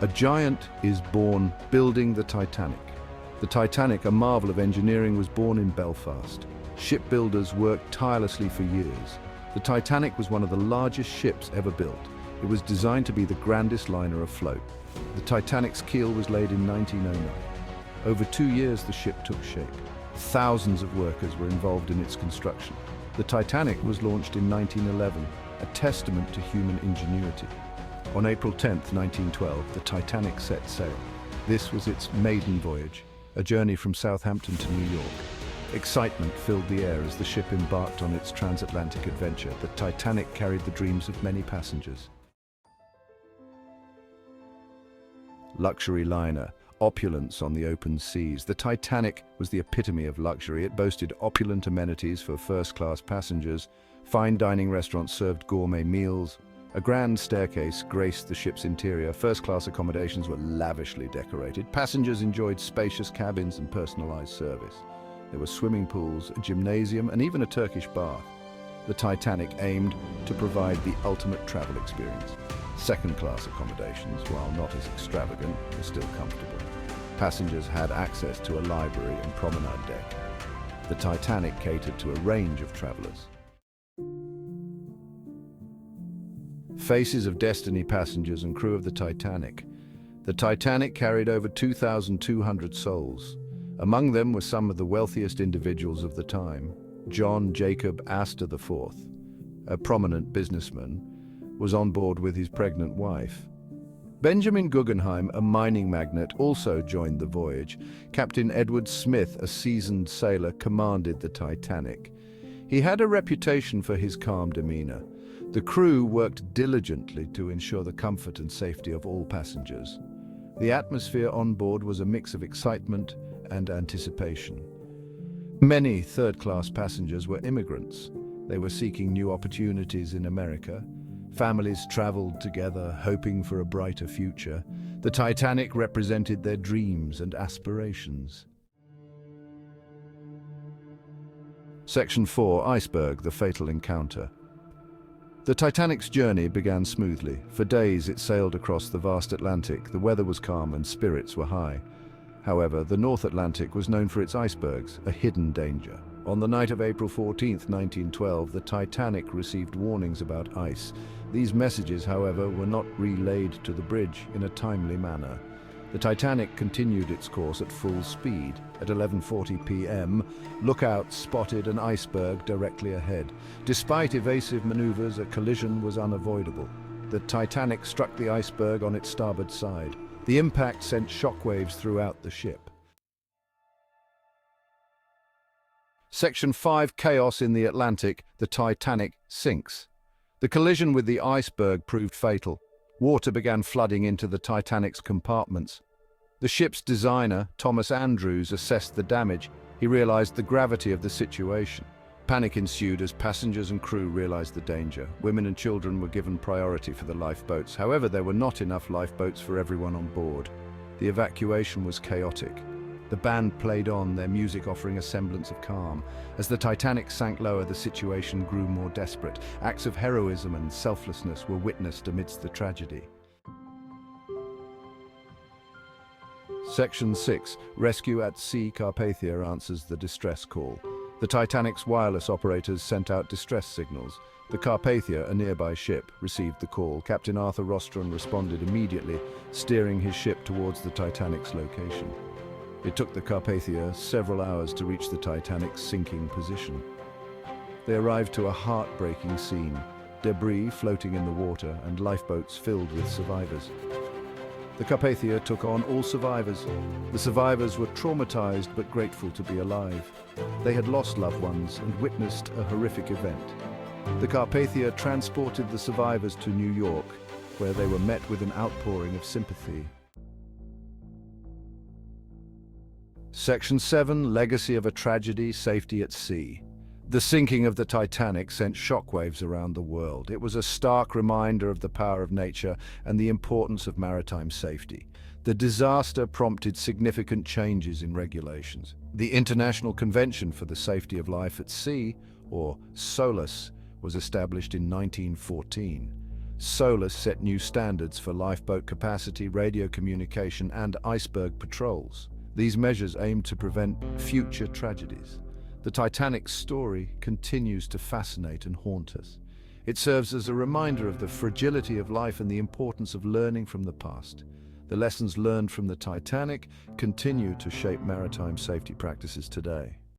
A giant is born building the Titanic. The Titanic, a marvel of engineering, was born in Belfast. Shipbuilders worked tirelessly for years. The Titanic was one of the largest ships ever built. It was designed to be the grandest liner afloat. The Titanic's keel was laid in 1909. Over 2 years, the ship took shape. Thousands of workers were involved in its construction. The Titanic was launched in 1911, a testament to human ingenuity. On April 10, 1912, the Titanic set sail. This was its maiden voyage, a journey from Southampton to New York. Excitement filled the air as the ship embarked on its transatlantic adventure. The Titanic carried the dreams of many passengers. Luxury liner, opulence on the open seas. The Titanic was the epitome of luxury. It boasted opulent amenities for first-class passengers. Fine dining restaurants served gourmet meals. A grand staircase graced the ship's interior. First-class accommodations were lavishly decorated. Passengers enjoyed spacious cabins and personalized service. There were swimming pools, a gymnasium, and even a Turkish bath. The Titanic aimed to provide the ultimate travel experience. Second-class accommodations, while not as extravagant, were still comfortable. Passengers had access to a library and promenade deck. The Titanic catered to a range of travelers. Faces of destiny, passengers and crew of the Titanic. The Titanic carried over 2,200 souls. Among them were some of the wealthiest individuals of the time. John Jacob Astor IV, a prominent businessman, was on board with his pregnant wife. Benjamin Guggenheim, a mining magnate, also joined the voyage. Captain Edward Smith, a seasoned sailor, commanded the Titanic. He had a reputation for his calm demeanor. The crew worked diligently to ensure the comfort and safety of all passengers. The atmosphere on board was a mix of excitement and anticipation. Many third-class passengers were immigrants. They were seeking new opportunities in America. Families traveled together, hoping for a brighter future. The Titanic represented their dreams and aspirations. Section 4, Iceberg, the fatal encounter. The Titanic's journey began smoothly. For days it sailed across the vast Atlantic. The weather was calm and spirits were high. However, the North Atlantic was known for its icebergs, a hidden danger. On the night of April 14, 1912, the Titanic received warnings about ice. These messages, however, were not relayed to the bridge in a timely manner. The Titanic continued its course at full speed. At 11:40 p.m., lookouts spotted an iceberg directly ahead. Despite evasive maneuvers, a collision was unavoidable. The Titanic struck the iceberg on its starboard side. The impact sent shockwaves throughout the ship. Section 5, Chaos in the Atlantic. The Titanic sinks. The collision with the iceberg proved fatal. Water began flooding into the Titanic's compartments. The ship's designer, Thomas Andrews, assessed the damage. He realized the gravity of the situation. Panic ensued as passengers and crew realized the danger. Women and children were given priority for the lifeboats. However, there were not enough lifeboats for everyone on board. The evacuation was chaotic. The band played on, their music offering a semblance of calm. As the Titanic sank lower, the situation grew more desperate. Acts of heroism and selflessness were witnessed amidst the tragedy. Section 6, Rescue at Sea. Carpathia answers the distress call. The Titanic's wireless operators sent out distress signals. The Carpathia, a nearby ship, received the call. Captain Arthur Rostron responded immediately, steering his ship towards the Titanic's location. It took the Carpathia several hours to reach the Titanic's sinking position. They arrived to a heartbreaking scene, debris floating in the water and lifeboats filled with survivors. The Carpathia took on all survivors. The survivors were traumatized but grateful to be alive. They had lost loved ones and witnessed a horrific event. The Carpathia transported the survivors to New York, where they were met with an outpouring of sympathy. Section 7, Legacy of a Tragedy. Safety at Sea. The sinking of the Titanic sent shockwaves around the world. It was a stark reminder of the power of nature and the importance of maritime safety. The disaster prompted significant changes in regulations. The International Convention for the Safety of Life at Sea, or SOLAS, was established in 1914. SOLAS set new standards for lifeboat capacity, radio communication, and iceberg patrols. These measures aim to prevent future tragedies. The Titanic's story continues to fascinate and haunt us. It serves as a reminder of the fragility of life and the importance of learning from the past. The lessons learned from the Titanic continue to shape maritime safety practices today.